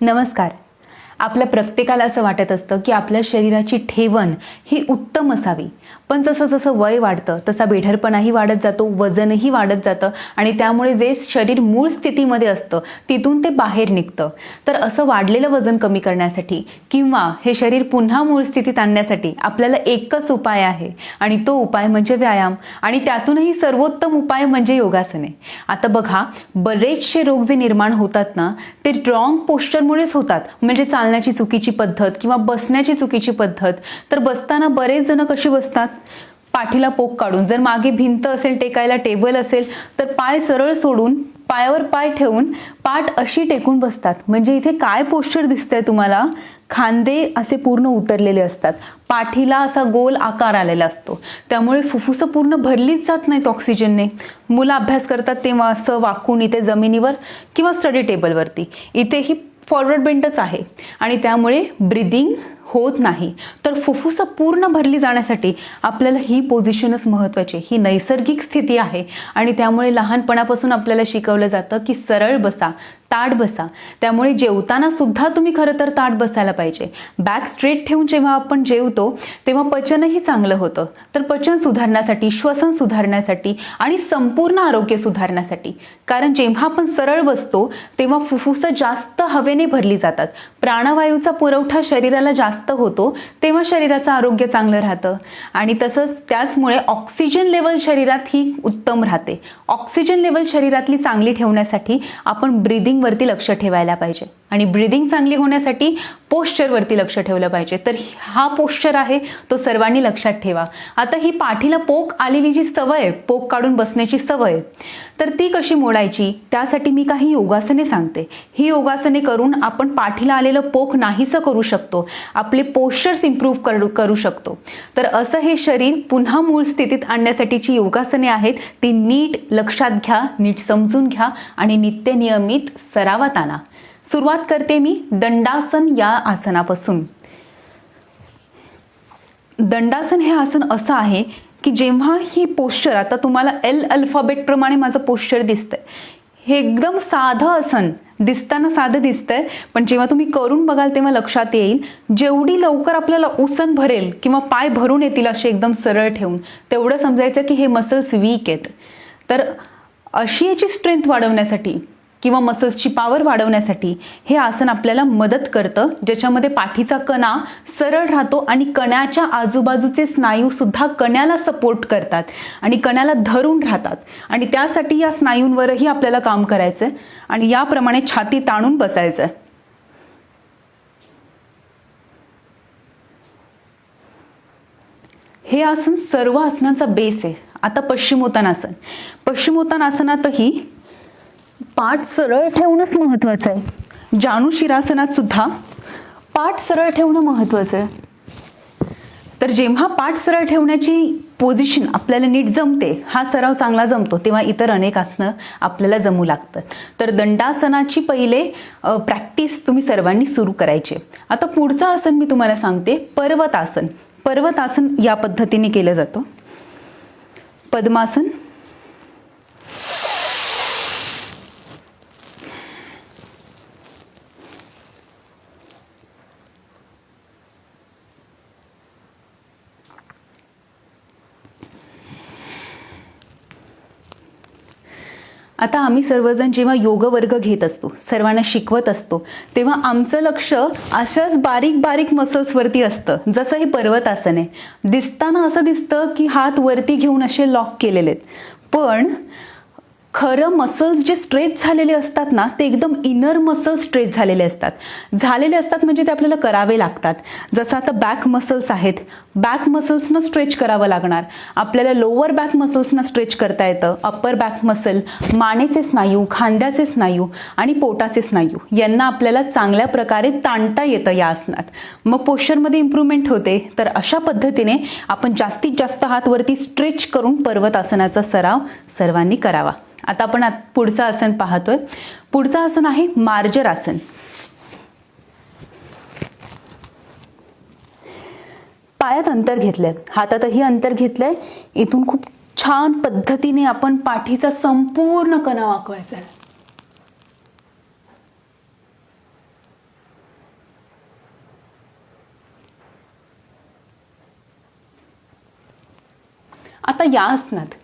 नमस्कार. आपल्या प्रत्येकाला असं वाटत असतं की आपल्या शरीराची ठेवण ही उत्तम असावी, पण जसं जसं वय वाढतं तसा बेढरपणाही वाढत जातो, वजनही वाढत जातं आणि त्यामुळे जे शरीर मूळ स्थितीमध्ये असतं तिथून ते बाहेर निघतं. तर असं वाढलेलं वजन कमी करण्यासाठी किंवा हे शरीर पुन्हा मूळ स्थितीत आणण्यासाठी आपल्याला एकच उपाय आहे आणि तो उपाय म्हणजे व्यायाम. आणि त्यातूनही सर्वोत्तम उपाय म्हणजे योगासने. आता बघा, बरेचसे रोग जे निर्माण होतात ना, ते रॉंग पोश्चरमुळेच होतात. म्हणजे चालण्याची चुकीची पद्धत किंवा बसण्याची चुकीची पद्धत. तर बसताना बरेच जण कशी बसतात, पाठीला पोक काढून. जर मागे भिंत असेल, टेकायला टेबल असेल तर पाय सरळ सोडून पायावर पाय ठेवून पाठ अशी टेकून बसतात. म्हणजे इथे काय पोश्चर दिसतंय तुम्हाला, खांदे असे पूर्ण उतरलेले असतात, पाठीला असा गोल आकार आलेला असतो. त्यामुळे फुफ्फुसं पूर्ण भरलीच जात नाहीत ऑक्सिजनने. मुलं अभ्यास करतात तेव्हा असं वाकून इथे जमिनीवर किंवा स्टडी टेबलवरती, इथेही फॉरवर्ड बेंडच आहे आणि त्यामुळे ब्रीदिंग होत नाही. तर फुफ्फुसं पूर्ण भरली जाण्यासाठी आपल्याला ही पोझिशनच महत्त्वाची, ही नैसर्गिक स्थिती आहे. आणि त्यामुळे लहानपणापासून आपल्याला शिकवलं जातं की सरळ बसा, ताठ बसा. त्यामुळे जेवताना सुद्धा तुम्ही खरं तर ताठ बसायला पाहिजे. बॅक स्ट्रेट ठेवून जेव्हा आपण जेवतो तेव्हा पचनही चांगलं होतं. तर पचन सुधारण्यासाठी, श्वसन सुधारण्यासाठी आणि संपूर्ण आरोग्य सुधारण्यासाठी. कारण जेव्हा आपण सरळ बसतो तेव्हा फुफ्फुसं जास्त हवेने भरली जातात, प्राणवायूचा पुरवठा शरीराला जास्त होतो, तेव्हा शरीराचं आरोग्य चांगलं राहतं. आणि तसंच त्याचमुळे ऑक्सिजन लेवल शरीरात ही उत्तम राहते. ऑक्सिजन लेवल शरीरातली चांगली ठेवण्यासाठी आपण ब्रीदिंग वरती लक्ष ठेवायला पाहिजे आणि ब्रीदिंग चांगली होण्यासाठी पोश्चरवरती लक्ष ठेवलं पाहिजे. तर हा पोश्चर आहे तो सर्वांनी लक्षात ठेवा. आता ही पाठीला पोक आलेली जी सवय, पोक काढून बसण्याची सवय, तर ती कशी मोडायची, त्यासाठी मी काही योगासने सांगते. ही योगासने करून आपण पाठीला आलेलं पोक नाहीसं करू शकतो, आपले पोश्चर्स इम्प्रूव्ह करू शकतो. तर असं हे शरीर पुन्हा मूळ स्थितीत आणण्यासाठीची योगासने आहेत. ती नीट लक्षात घ्या, नीट समजून घ्या आणि नित्य नियमित सरावात आणा. सुरुवात करते मी दंडासन या आसनापासून. दंडासन हे आसन असं आहे की जेव्हा ही पोश्चर, आता तुम्हाला एल अल्फाबेट प्रमाणे माझं पोश्चर दिसतंय, हे एकदम साधं आसन दिसताना साधं दिसतंय, पण जेव्हा तुम्ही करून बघाल तेव्हा लक्षात येईल जेवढी लवकर आपल्याला उसण भरेल किंवा पाय भरून येतील असे एकदम सरळ ठेवून, तेवढं समजायचं की हे मसल्स वीक आहेत. तर अशी याची स्ट्रेंथ वाढवण्यासाठी किंवा मसल्सची पॉवर वाढवण्यासाठी हे आसन आपल्याला मदत करतं, ज्याच्यामध्ये पाठीचा कणा सरळ राहतो आणि कण्याच्या आजूबाजूचे स्नायू सुद्धा कण्याला सपोर्ट करतात आणि कण्याला धरून राहतात. आणि त्यासाठी या स्नायूंवरही आपल्याला काम करायचंय आणि याप्रमाणे छाती ताणून बसायचंय. हे आसन सर्व आसनांचा बेस आहे. आता पश्चिमोत्तानासन. पश्चिमोत्तानासनातही पाठ सरळ ठेवणंच महत्वाचं आहे. जानुशिरासनात सुद्धा पाठ सरळ ठेवणं महत्वाचं आहे. तर जेव्हा पाठ सरळ ठेवण्याची पोझिशन आपल्याला नीट जमते, हा सराव चांगला जमतो, तेव्हा इतर अनेक आसनं आपल्याला जमू लागतात. तर दंडासनाची पहिले प्रॅक्टिस तुम्ही सर्वांनी सुरू करायची. आता पुढचं आसन मी तुम्हाला सांगते, पर्वतासन. पर्वतासन या पद्धतीने केलं जातं. पद्मासन, आता आम्ही सर्वजण जेव्हा योग वर्ग घेत असतो, सर्वांना शिकवत असतो, तेव्हा आमचं लक्ष अशाच बारीक बारीक मसल्सवरती असतं. जसं हे पर्वतासन आहे, दिसताना असं दिसतं की हात वरती घेऊन असे लॉक केलेले आहेत, पण खरं मसल्स जे स्ट्रेच झालेले असतात ना, ते एकदम इनर मसल्स स्ट्रेच झालेले असतात म्हणजे ते आपल्याला करावे लागतात. जसं आता बॅक मसल्स आहेत, बॅक मसल्सना स्ट्रेच करावं लागणार आपल्याला. लोअर बॅक मसल्सना स्ट्रेच करता येतं. अप्पर बॅक मसल, मानेचे स्नायू, खांद्याचे स्नायू आणि पोटाचे स्नायू यांना आपल्याला चांगल्या प्रकारे ताणता येतं या आसनात. मग पोश्चरमध्ये इम्प्रूव्हमेंट होते. तर अशा पद्धतीने आपण जास्तीत जास्त हात वरती स्ट्रेच करून पर्वतासनाचा सराव सर्वांनी करावा. आता आपण पुढचं आसन पाहतोय. पुढचं आसन आहे मार्जरासन. पायात अंतर घेतलंय, हातातही अंतर घेतलंय. इथून खूप छान पद्धतीने आपण पाठीचा संपूर्ण कणा वाकवायचा. आता या आसनात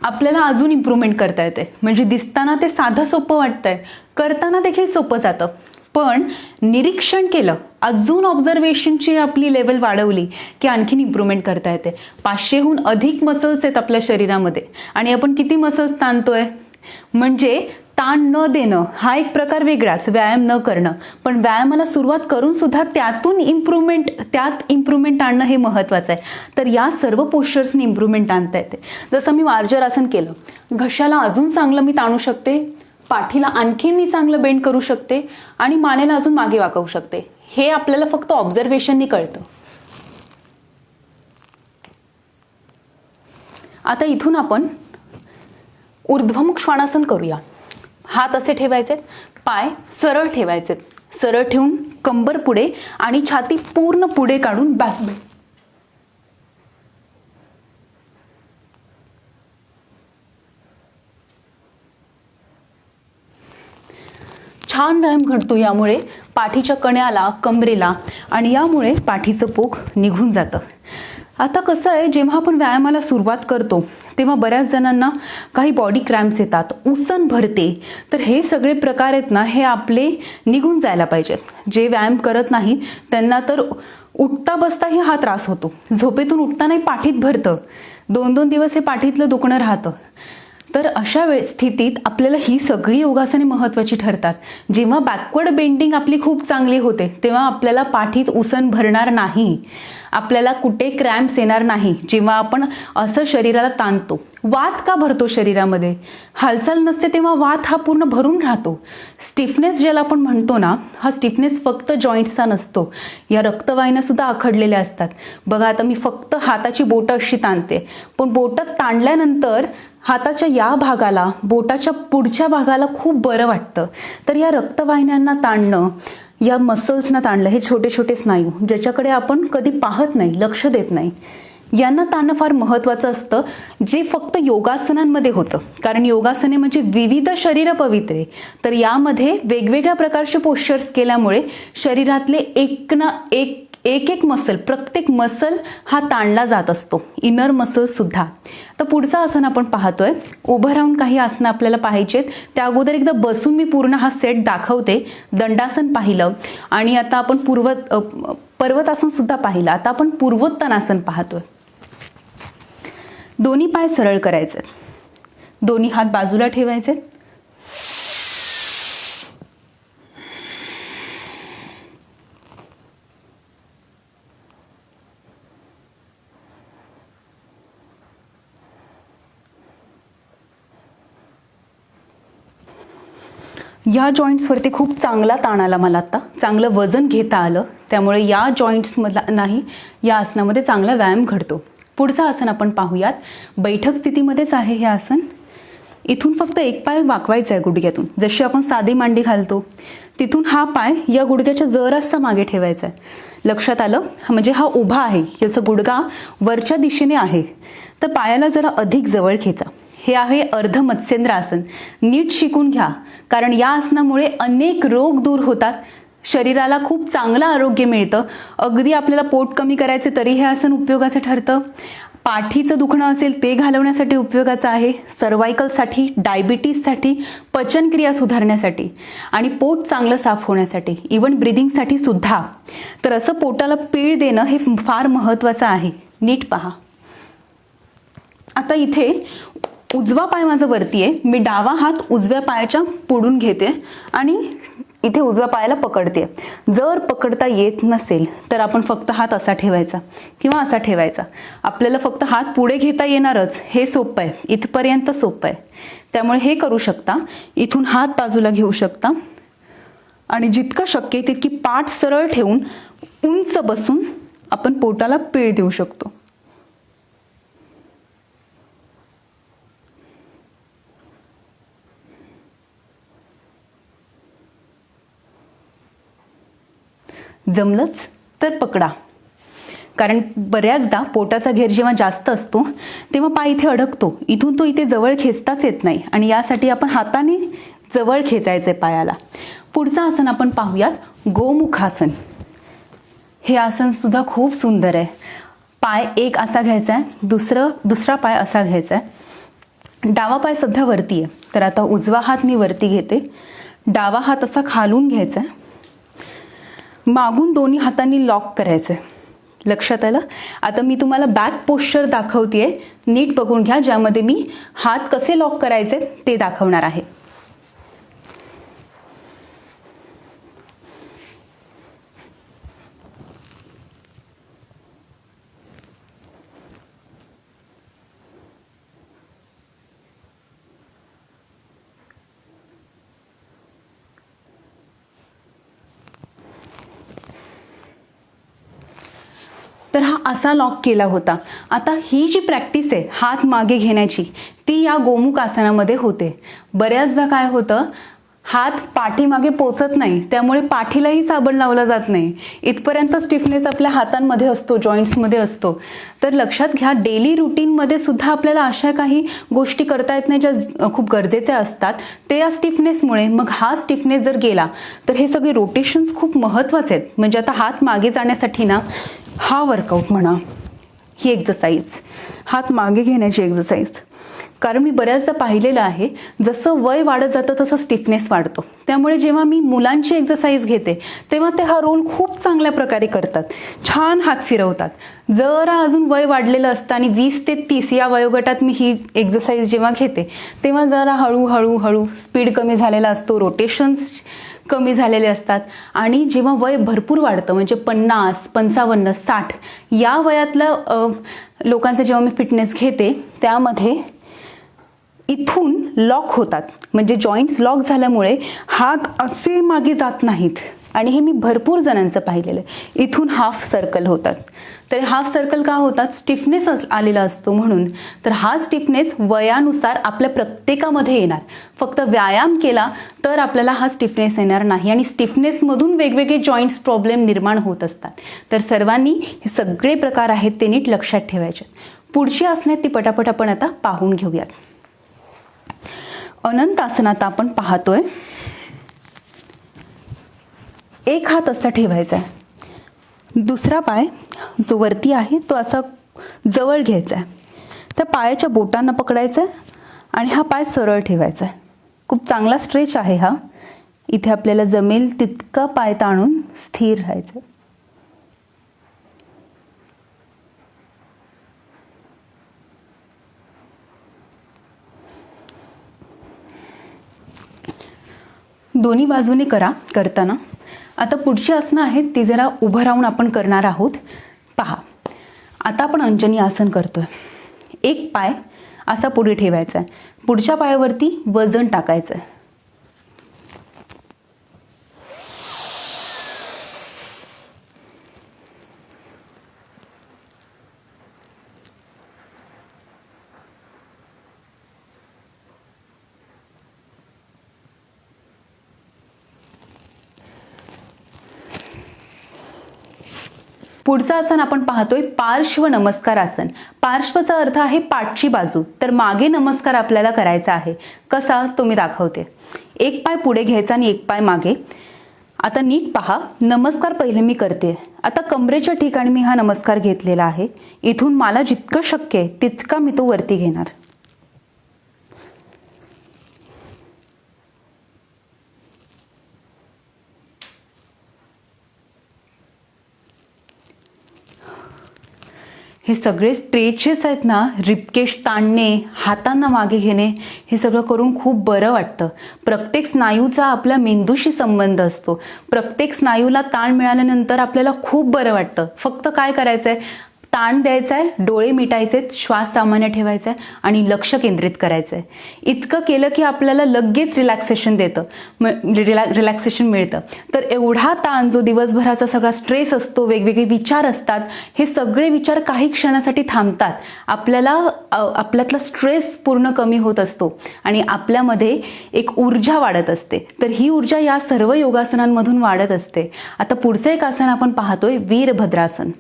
आपल्याला अजून इम्प्रूव्हमेंट करता येते. म्हणजे दिसताना ते साधं सोपं वाटतंय, करताना देखील सोपं जातं. पण निरीक्षण केलं, अजून ऑब्झर्वेशनची आपली लेवल वाढवली की आणखीन इम्प्रूव्हमेंट करता येते. 500हून अधिक मसल्स आहेत आपल्या शरीरामध्ये आणि आपण किती मसल्स ताणतोय. म्हणजे ताण न देणं हा एक प्रकार वेगळाच, व्यायाम न करणं. पण व्यायामाला सुरुवात करून सुद्धा त्यात इम्प्रूव्हमेंट आणणं हे महत्त्वाचं आहे. तर या सर्व पोश्चर्सनी इम्प्रूव्हमेंट आणता येते. जसं मी मार्जरासन केलं, घशाला अजून चांगलं मी ताणू शकते, पाठीला आणखी मी चांगलं बेंड करू शकते आणि मानेला अजून मागे वाकवू शकते. हे आपल्याला फक्त ऑब्झर्वेशननी कळतं. आता इथून आपण ऊर्ध्वमुख श्वानासन करूया. हात असे ठेवायचे, पाय सरळ ठेवायचे, सरळ ठेवून कंबर पुढे आणि छाती पूर्ण पुढे काढून बॅक बेंड. छान व्यायाम घडतो यामुळे पाठीच्या कण्याला, कमरेला आणि यामुळे पाठीचं पोक निघून जातं. आता कसं आहे, जेव्हा आपण व्यायामाला सुरुवात करतो तेव्हा बऱ्याच जणांना काही बॉडी क्रॅम्प्स येतात, उसण भरते. तर हे सगळे प्रकार आहेत ना, हे आपले निघून जायला पाहिजेत. जे व्यायाम करत नाही त्यांना तर उठता बसताही हा त्रास होतो, झोपेतून उठतानाही पाठीत भरतं, 2-2 दिवस हे पाठीतलं दुखणं राहतं. तर अशा स्थितीत आपल्याला ही सगळी योगासने महत्त्वाची ठरतात. जेव्हा बॅकवर्ड बेंडिंग आपली खूप चांगली होते तेव्हा आपल्याला पाठीत उसण भरणार नाही, आपल्याला कुठे क्रॅम्प्स येणार नाही. जेव्हा आपण असं शरीराला ताणतो, वात का भरतो शरीरामध्ये, हालचाल नसते तेव्हा वात हा पूर्ण भरून राहतो. स्टिफनेस ज्याला आपण म्हणतो ना, हा स्टिफनेस फक्त जॉईंट्सचा नसतो, या रक्तवाहिन्या सुद्धा आखडलेल्या असतात. बघा, आता मी फक्त हाताची बोटं अशी ताणते, पण बोटं ताणल्यानंतर हाताच्या या भागाला, बोटाच्या पुढच्या भागाला खूप बरं वाटतं. तर या रक्तवाहिन्यांना ताणणं, या मसल्सना ताणलं, हे छोटे छोटे स्नायू ज्याच्याकडे आपण कधी पाहत नाही, लक्ष देत नाही, यांना ताणणं फार महत्त्वाचं असतं, जे फक्त योगासनांमध्ये होतं. कारण योगासने म्हणजे विविध शरीर पवित्रे. तर यामध्ये वेगवेगळ्या प्रकारचे पोश्चर्स केल्यामुळे शरीरातले एक मसल, प्रत्येक मसल हा ताणला जात असतो, इनर मसल्स सुद्धा. तर पुढचं आसन आपण पाहतोय. उभं राहून काही आसनं आपल्याला पाहायचेत. त्या अगोदर एकदा बसून मी पूर्ण हा सेट दाखवते. दंडासन पाहिलं आणि आता आपण पर्वतासन सुद्धा पाहिलं. आता आपण पूर्वोत्तानासन पाहतोय. दोन्ही पाय सरळ करायचे, दोन्ही हात बाजूला ठेवायचे, या जॉईंट्सवरती खूप चांगला ताण आला मला. आता चांगलं वजन घेता आलं, त्यामुळे या जॉईंट्समधला नाही, या आसनामध्ये चांगला व्यायाम घडतो. पुढचं आसन आपण पाहूयात. बैठक स्थितीमध्येच आहे हे आसन. इथून फक्त एक पाय वाकवायचा आहे गुडघ्यातून, जशी आपण साधी मांडी घालतो तिथून हा पाय या गुडघ्याच्या जरासा मागे ठेवायचा आहे. लक्षात आलं? म्हणजे हा उभा आहे, याचा गुडघा वरच्या दिशेने आहे, तर पायाला जरा अधिक जवळ खेचा. हे आहे अर्ध मत्स्येंद्र आसन. नीट शिकून घ्या, कारण या आसनामुळे अनेक रोग दूर होतात, शरीराला खूप चांगलं आरोग्य मिळतं. अगदी आपल्याला पोट कमी करायचे तरी हे आसन उपयोगाचं ठरतं. पाठीचं दुखणं असेल ते घालवण्यासाठी उपयोगाचं आहे, सर्वायकलसाठी, डायबिटीजसाठी, पचनक्रिया सुधारण्यासाठी आणि पोट चांगलं साफ होण्यासाठी, इवन ब्रिदिंगसाठी सुद्धा. तर असं पोटाला पीळ देणं हे फार महत्त्वाचं आहे. नीट पहा. आता इथे उजवा पाय माझा वरती आहे, मी डावा हात उजव्या पायाच्या पुढून घेते आणि इथे उजव्या पायाला पकडते. जर पकडता येत नसेल तर आपण फक्त हात असा ठेवायचा किंवा असा ठेवायचा. आपल्याला फक्त हात पुढे घेता येणारच, हे सोपं आहे, इथपर्यंत सोपं आहे. त्यामुळे हे करू शकता. इथून हात बाजूला घेऊ शकता आणि जितकं शक्य आहे तितकी पाठ सरळ ठेवून उंच बसून आपण पोटाला पीळ देऊ शकतो. जमलंच तर पकडा, कारण बऱ्याचदा पोटाचा घेर जेव्हा जास्त असतो तेव्हा पाय इथे अडकतो, इथून तो इथे जवळ खेचताच येत नाही आणि यासाठी आपण हाताने जवळ खेचायचंय पायाला. पुढचं आसन आपण पाहूयात, गोमुखासन. हे आसन सुद्धा खूप सुंदर आहे. पाय एक असा घ्यायचा आहे, दुसरा पाय असा घ्यायचा आहे. डावा पाय सध्या वरती आहे, तर आता उजवा हात मी वरती घेते. डावा हात असा खालून घ्यायचा आहे, मागून दोन्ही हातांनी लॉक करायचं आहे. लक्षात आलं? आता मी तुम्हाला बॅक पोश्चर दाखवतेय, नीट बघून घ्या, ज्यामध्ये मी हात कसे लॉक करायचे ते दाखवणार आहे. तर हा असा लॉक केला होता. आता ही जी प्रॅक्टिस आहे हात मागे घेण्याची, ती या गोमुख आसनामध्ये होते. बऱ्याचदा काय होतं, हात पाठीमागे पोचत नाही, त्यामुळे पाठीलाही साबण लावला जात नाही. इथपर्यंत स्टिफनेस आपल्या हातांमध्ये असतो, जॉईंट्समध्ये असतो. तर लक्षात घ्या, डेली रुटीनमध्ये सुद्धा आपल्याला अशा काही गोष्टी करता येत नाही ज्या खूप गरजेच्या असतात, ते या स्टिफनेसमुळे. मग हा स्टिफनेस जर गेला तर हे सगळे रोटेशन्स खूप महत्त्वाचे आहेत. म्हणजे आता हात मागे जाण्यासाठी ना, हा वर्कआउट म्हणा, ही एक्सरसाइज, हात मागे घेण्याची एक्सरसाइज. कारण मी बऱ्याचदा पाहिलेलं आहे, जसं वय वाढत जातं तसं स्टिफनेस वाढतो. त्यामुळे जेव्हा मी मुलांची एक्सरसाइज घेते तेव्हा ते हा रोल खूप चांगल्या प्रकारे करतात, छान हात फिरवतात. जरा अजून वय वाढलेलं असतं आणि 20 ते 30 या वयोगटात मी ही एक्सरसाइज जेव्हा घेते तेव्हा जरा हळूहळू स्पीड कमी झालेला असतो, रोटेशन्स कमी झालेले असतात. आणि जेव्हा वय भरपूर वाढतं, म्हणजे 50, 55, 60 या वयातल्या लोकांचं जेव्हा मी फिटनेस घेते, त्यामध्ये इथून लॉक होतात. म्हणजे जॉईंट्स लॉक झाल्यामुळे हात असे मागे जात नाहीत. आणि हे मी भरपूर जणांचं पाहिलेलं आहे. इथून हाफ सर्कल होतात. तर हाफ सर्कल का होतात? स्टिफनेस आलेला असतो म्हणून. तर हा स्टिफनेस वयानुसार आपल्या प्रत्येकामध्ये येणार. फक्त व्यायाम केला तर आपल्याला हा स्टिफनेस येणार नाही. आणि स्टिफनेसमधून वेगवेगळे जॉईंट्स प्रॉब्लेम निर्माण होत असतात. तर सर्वांनी हे सगळे प्रकार आहेत ते नीट लक्षात ठेवायचे. पुढची आसने ती पटापट आपण आता पाहून घेऊयात. अनंत आसनात आपण पाहतोय, एक हात असा ठेवायचा आहे, दुसरा पाय जो वरती आहे तो असा जवळ घ्यायचा आहे, त्या पायाच्या बोटांना पकडायचा आहे आणि हा पाय सरळ ठेवायचा आहे. खूप चांगला स्ट्रेच आहे हा. इथे आपल्याला जमेल तितका पाय ताणून स्थिर राहायचं. दोन्ही बाजूने करा करताना. आता पुढची आसनं आहेत ती जरा उभं राहून आपण करणार आहोत. पहा, आता आपण अंजनी आसन करतोय. एक पाय असा पुढे ठेवायचा आहे, पुढच्या पायावरती वजन टाकायचं आहे. पुढचं आसन आपण पाहतोय पार्श्व नमस्कार आसन. पार्श्वचा अर्थ आहे पाठची बाजू. तर मागे नमस्कार आपल्याला करायचा आहे. कसा तो मी दाखवते. एक पाय पुढे घ्यायचा आणि एक पाय मागे. आता नीट पहा, नमस्कार पहिले मी करते. आता कमरेच्या ठिकाणी मी हा नमस्कार घेतलेला आहे. इथून मला जितकं शक्य आहे तितका मी तो वरती घेणार. हे सगळे स्ट्रेचेस आहेत ना, रिबकेश ताणणे, हातांना मागे घेणे, हे सगळं करून खूप बरं वाटतं. प्रत्येक स्नायूचा आपल्या मेंदूशी संबंध असतो. प्रत्येक स्नायूला ताण मिळाल्यानंतर आपल्याला खूप बरं वाटतं. फक्त काय करायचं आहे, ताण द्यायचा आहे, डोळे मिटायचे, श्वास सामान्य ठेवायचा आहे आणि लक्ष केंद्रित करायचं आहे. इतकं केलं की आपल्याला लगेच रिलॅक्सेशन रिलॅक्सेशन मिळतं. तर एवढा ताण, जो दिवसभराचा सगळा स्ट्रेस असतो, वेगवेगळे विचार असतात, हे सगळे विचार काही क्षणासाठी थांबतात. आपल्यातला स्ट्रेस पूर्ण कमी होत असतो आणि आपल्यामध्ये एक ऊर्जा वाढत असते. तर ही ऊर्जा या सर्व योगासनांमधून वाढत असते. आता पुढचं एक आसन आपण पाहतोय, वीरभद्रासन.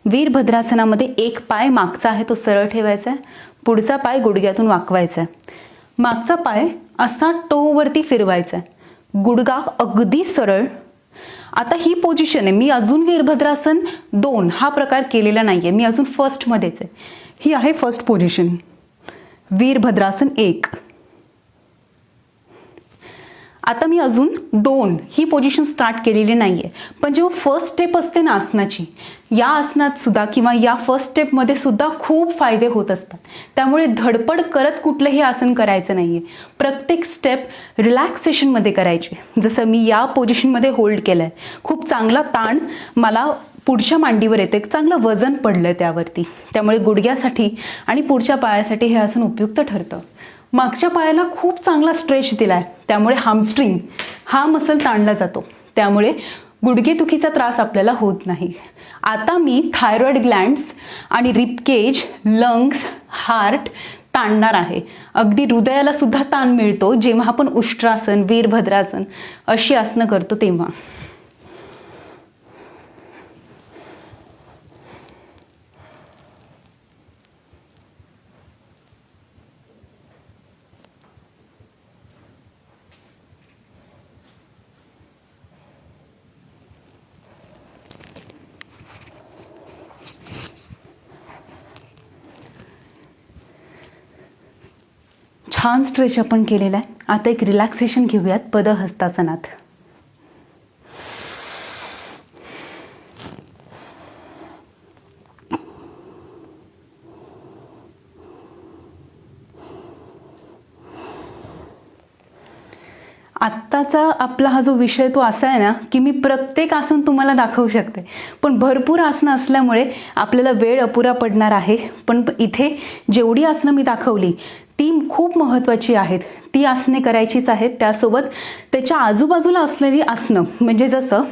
वीरभद्रासनामध्ये एक पाय मागचा आहे तो सरळ ठेवायचा आहे, पुढचा पाय गुडघ्यातून वाकवायचा आहे, मागचा पाय असा टोवरती फिरवायचा आहे, गुडघा अगदी सरळ आता ही पोझिशन आहे, मी अजून वीरभद्रासन 2 हा प्रकार केलेला नाही आहे, मी अजून फर्स्टमध्येच आहे. ही आहे फर्स्ट पोझिशन, वीरभद्रासन 1. आता मी अजून 2 ही पोझिशन स्टार्ट केलेली नाही आहे. पण जेव्हा फर्स्ट स्टेप असते ना आसनाची, या आसनात सुद्धा किंवा या फर्स्ट स्टेपमध्ये सुद्धा खूप फायदे होत असतात. त्यामुळे धडपड करत कुठलंही आसन करायचं नाही आहे. प्रत्येक स्टेप रिलॅक्सेशनमध्ये करायची. जसं मी या पोझिशनमध्ये होल्ड केलं आहे, खूप चांगला ताण मला पुढच्या मांडीवर येते, चांगलं वजन पडलं आहे त्यावरती. त्यामुळे गुडघ्यासाठी आणि पुढच्या पायासाठी हे आसन उपयुक्त ठरतं. मागच्या पायाला खूप चांगला स्ट्रेच दिला आहे, त्यामुळे हामस्ट्रिंग हा मसल ताणला जातो. त्यामुळे गुडघेदुखीचा त्रास आपल्याला होत नाही. आता मी थायरॉइड ग्लँड्स आणि रिबकेज, लंग्स, हार्ट ताणणार आहे. अगदी हृदयाला सुद्धा ताण मिळतो जेव्हा आपण उष्ट्रासन, वीरभद्रासन अशी आसनं करतो तेव्हा. छान स्ट्रेच आपण केलेला आहे. आता एक रिलॅक्सेशन घेऊयात पदहस्तासनात. आत्ताचा आपला हा जो विषय तो असा आहे ना की मी प्रत्येक आसन तुम्हाला दाखवू शकते, पण भरपूर आसनं असल्यामुळे आपल्याला वेळ अपुरा पडणार आहे. पण इथे जेवढी आसनं मी दाखवली ती खूप महत्त्वाची आहेत, ती आसने करायचीच आहेत. त्यासोबत त्याच्या आजूबाजूला असलेली आसनं, म्हणजे जसं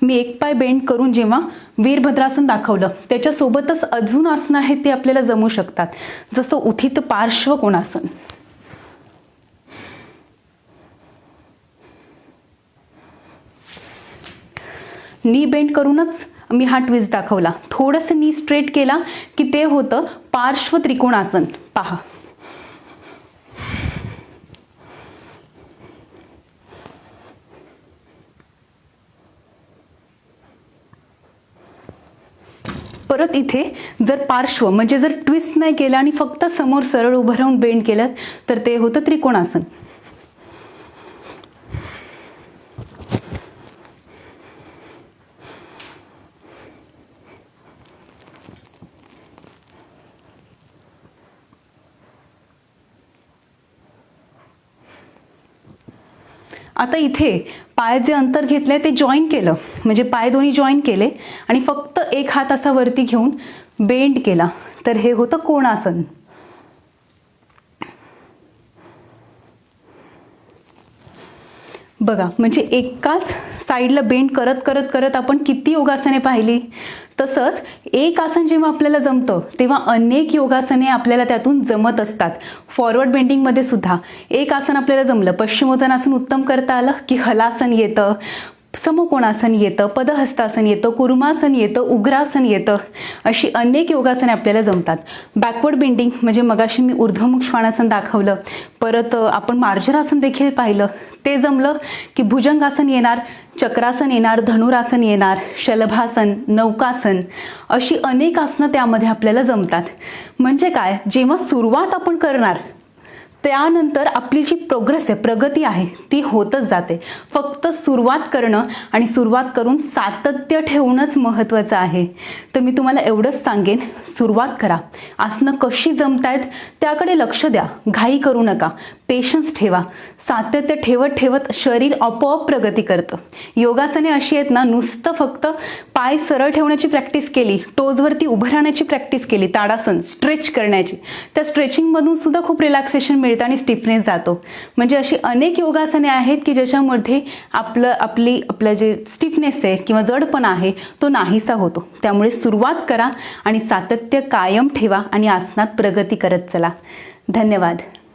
मी एक पाय बेंड करून जेव्हा वीरभद्रासन दाखवलं त्याच्यासोबतच अजून आसनं आहेत ती आपल्याला जमू शकतात. जसं उत्थित पार्श्व कोणासन, नी बेंड करूनच मी हा ट्विस्ट दाखवला. थोडंसं नी स्ट्रेट केला की ते होतं पार्श्व त्रिकोणासन. पहा, परत इथे जर पार्श्व म्हणजे जर ट्विस्ट नाही केला आणि फक्त समोर सरळ उभं राहून बेंड केलं तर ते होतं त्रिकोणासन. आता इथे पाय जे अंतर घेतलंय ते जॉईन केलं, म्हणजे पाय दोन्ही जॉईन केले आणि फक्त एक हात असा वरती घेऊन बेंड केला तर हे होतं कोणासन. बघा, म्हणजे एकाच साईडला बेंड करत करत करत आपण किती योगासने पाहिली. तसंच एक आसन जेव्हा आपल्याला जमतं तेव्हा अनेक योगासने आपल्याला त्यातून जमत असतात. फॉरवर्ड बेंडिंगमध्ये सुद्धा एक आसन आपल्याला जमलं, पश्चिमोत्तानासन उत्तम करता आलं की हलासन येतं, समकोणासन येतं, पदहस्तासन येतं, कुर्मासन येतं, उग्रासन येतं. अशी अनेक योगासने आपल्याला जमतात. बॅकवर्ड बेंडिंग म्हणजे मगाशी मी ऊर्ध्वमुख श्वानासन दाखवलं, परत आपण मार्जरासन देखील पाहिलं, ते जमलं की भुजंगासन येणार, चक्रासन येणार, धनुरासन येणार, शलभासन, नौकासन अशी अनेक आसनं त्यामध्ये आपल्याला जमतात. म्हणजे काय, जेव्हा सुरुवात आपण करणार त्यानंतर आपली जी प्रोग्रेस आहे, प्रगती आहे ती होतच जाते. फक्त सुरुवात करणं आणि सुरुवात करून सातत्य ठेवणंच महत्त्वाचं आहे. तर मी तुम्हाला एवढंच सांगेन, सुरुवात करा, आसनं कशी जमतायत त्याकडे लक्ष द्या, घाई करू नका, पेशन्स ठेवा. सातत्य ठेवत ठेवत शरीर आपोआप प्रगती करतं. योगासने अशी आहेत ना, नुसतं फक्त पाय सरळ ठेवण्याची प्रॅक्टिस केली, टोजवरती उभं राहण्याची प्रॅक्टिस केली, ताडासन स्ट्रेच करण्याची, त्या स्ट्रेचिंगमधून सुद्धा खूप रिलॅक्सेशन मिळतं आणि स्टिफनेस जातो. म्हणजे अशी अनेक योगासने आहेत की ज्याच्यामध्ये आपलं जे स्टिफनेस आहे किंवा जडपणा आहे तो नाहीसा होतो. त्यामुळे सुरुवात करा आणि सातत्य कायम ठेवा आणि आसनात प्रगती करत चला. धन्यवाद.